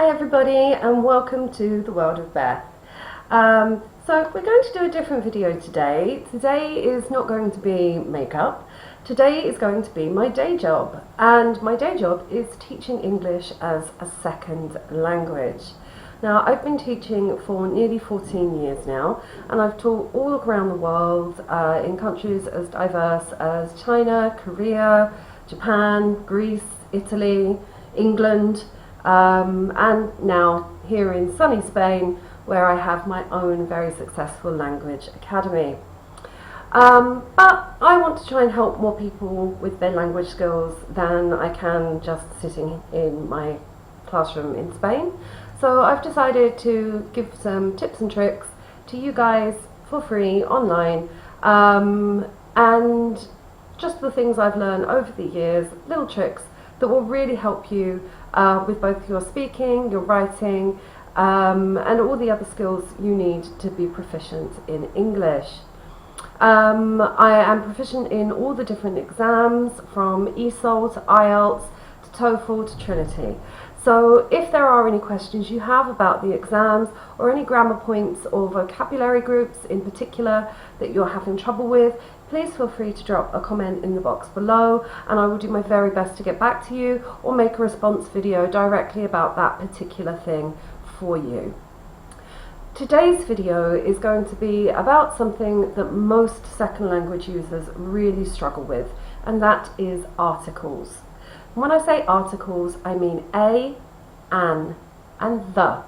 Hi everybody and welcome to the world of Beth. So we're going to do a different video today. Today is not going to be makeup. Today is going to be my day job, and my day job is teaching English as a second language. Now, I've been teaching for nearly 14 years now, and I've taught all around the world in countries as diverse as China, Korea, Japan, Greece, Italy, England, and now here in sunny Spain, where I have my own very successful language academy. But I want to try and help more people with their language skills than I can just sitting in my classroom in Spain. So I've decided to give some tips and tricks to you guys for free online, and just the things I've learned over the years, little tricks that will really help you with both your speaking, your writing, and all the other skills you need to be proficient in English. I am proficient in all the different exams, from ESL to IELTS to TOEFL to Trinity. So if there are any questions you have about the exams, or any grammar points or vocabulary groups in particular that you're having trouble with, please feel free to drop a comment in the box below, and I will do my very best to get back to you or make a response video directly about that particular thing for you. Today's video is going to be about something that most second language users really struggle with, and that is articles. When I say articles, I mean a, an, and the.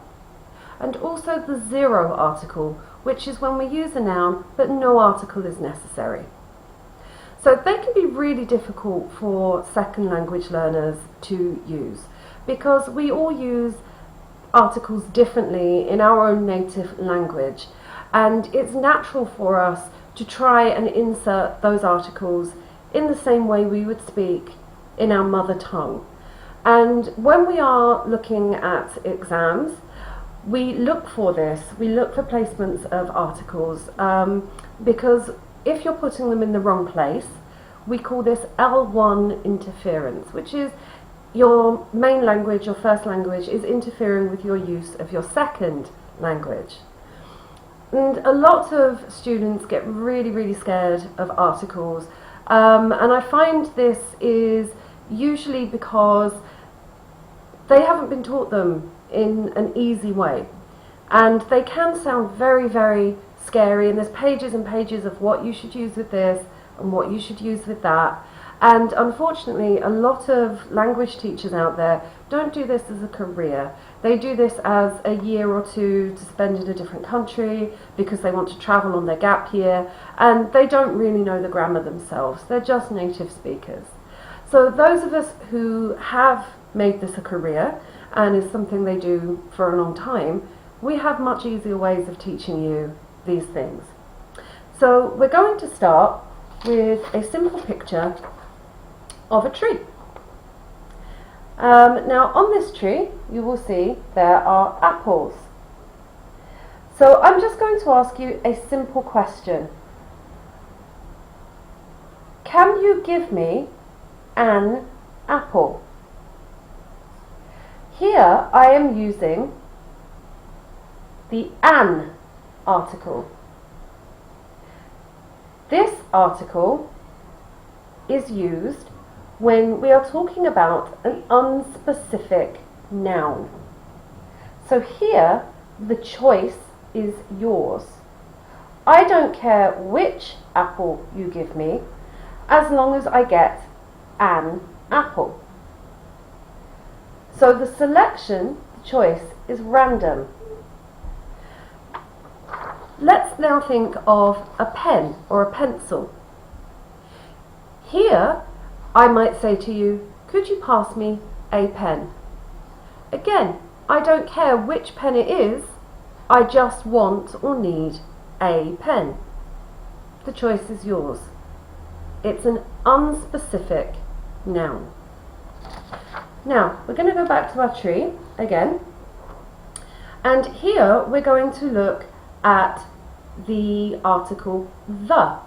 And also the zero article, which is when we use a noun but no article is necessary. So they can be really difficult for second language learners to use, because we all use articles differently in our own native language, and it's natural for us to try and insert those articles in the same way we would speak in our mother tongue. And when we are looking at exams, we look for this, we look for placements of articles, because if you're putting them in the wrong place, we call this L1 interference, which is your main language, your first language, is interfering with your use of your second language. And a lot of students get really scared of articles, and I find this is usually because they haven't been taught them in an easy way, and they can sound very scary, and there's pages and pages of what you should use with this and what you should use with that. And unfortunately, a lot of language teachers out there don't do this as a career. They do this as a year or two to spend in a different country because they want to travel on their gap year, and they don't really know the grammar themselves. They're just native speakers. So those of us who have made this a career, and is something they do for a long time, we have much easier ways of teaching you these things. So we're going to start with a simple picture of a tree. Now on this tree you will see there are apples. So I'm just going to ask you a simple question. Can you give me an apple? Here I am using the an article. This article is used when we are talking about an unspecific noun. So here the choice is yours. I don't care which apple you give me, as long as I get an apple. So the selection, the choice, is random. Let's now think of a pen or a pencil. Here I might say to you, could you pass me a pen? Again, I don't care which pen it is, I just want or need a pen. The choice is yours. It's an unspecific noun. Now, we're going to go back to our tree again, and here we're going to look at the article the.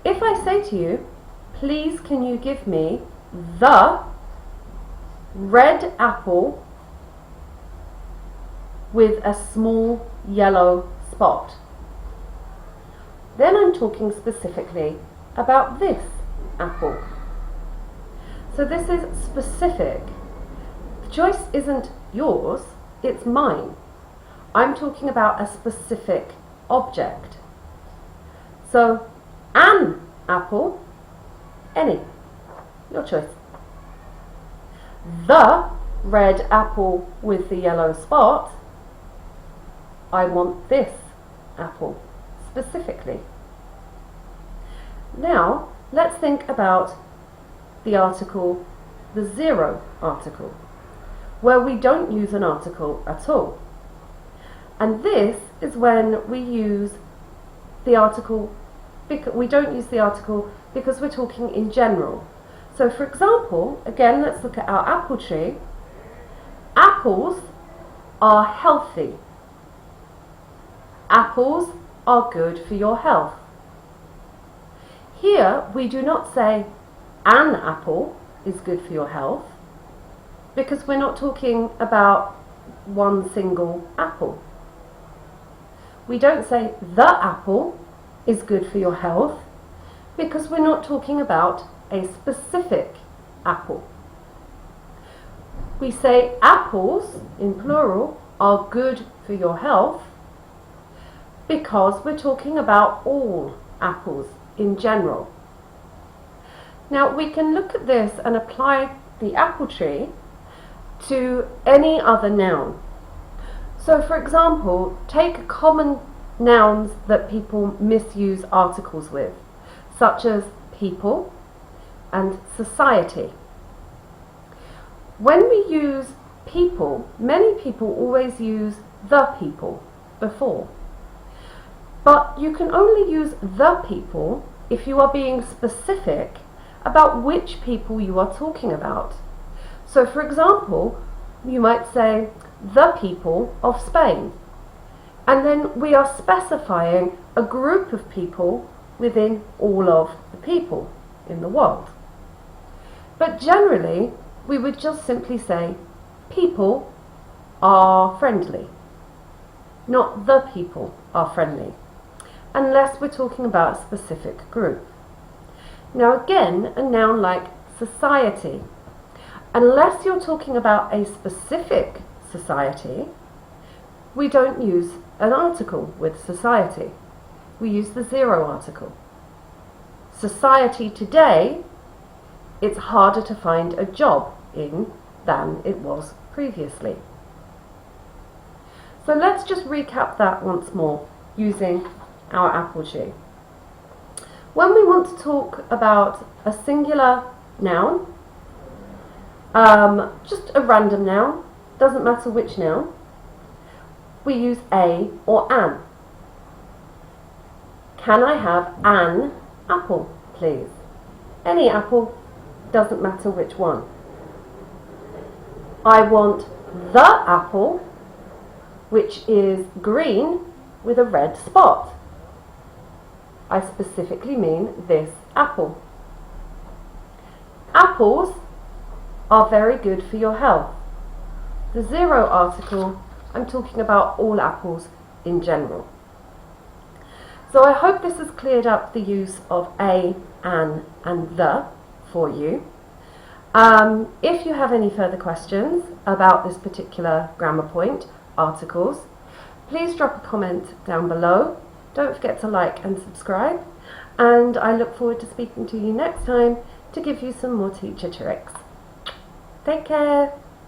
If I say to you, please can you give me the red apple with a small yellow spot. Then I'm talking specifically about this apple. So this is specific. The choice isn't yours, it's mine. I'm talking about a specific object. So, an apple, any, your choice. The red apple with the yellow spot, I want this apple, specifically. Now, let's think about the article, the zero article, where we don't use an article at all. And this is when we use the article, we don't use the article because we're talking in general. So for example, again, let's look at our apple tree. Apples are healthy. Apples are good for your health. Here we do not say an apple is good for your health because we're not talking about one single apple. We don't say the apple is good for your health because we're not talking about a specific apple. We say apples, in plural, are good for your health because we're talking about all apples in general. Now we can look at this and apply the apple tree to any other noun. So for example, take common nouns that people misuse articles with, such as people and society. When we use people, many people always use the people before. But you can only use the people if you are being specific about which people you are talking about. So for example, you might say the people of Spain, and then we are specifying a group of people within all of the people in the world. But generally, we would just simply say people are friendly, not the people are friendly, unless we're talking about a specific group. Now again, a noun like society, unless you're talking about a specific society, we don't use an article with society. We use the zero article. Society today, it's harder to find a job in than it was previously. So let's just recap that once more using our apple tree. When we want to talk about a singular noun, just a random noun, doesn't matter which noun, we use a or an. Can I have an apple, please? Any apple, doesn't matter which one. I want the apple, which is green with a red spot. I specifically mean this apple. Apples are very good for your health. The zero article, I'm talking about all apples in general. So I hope this has cleared up the use of a, an and the for you. If you have any further questions about this particular grammar point, articles, please drop a comment down below. Don't forget to like and subscribe, and I look forward to speaking to you next time to give you some more teacher tricks. Take care.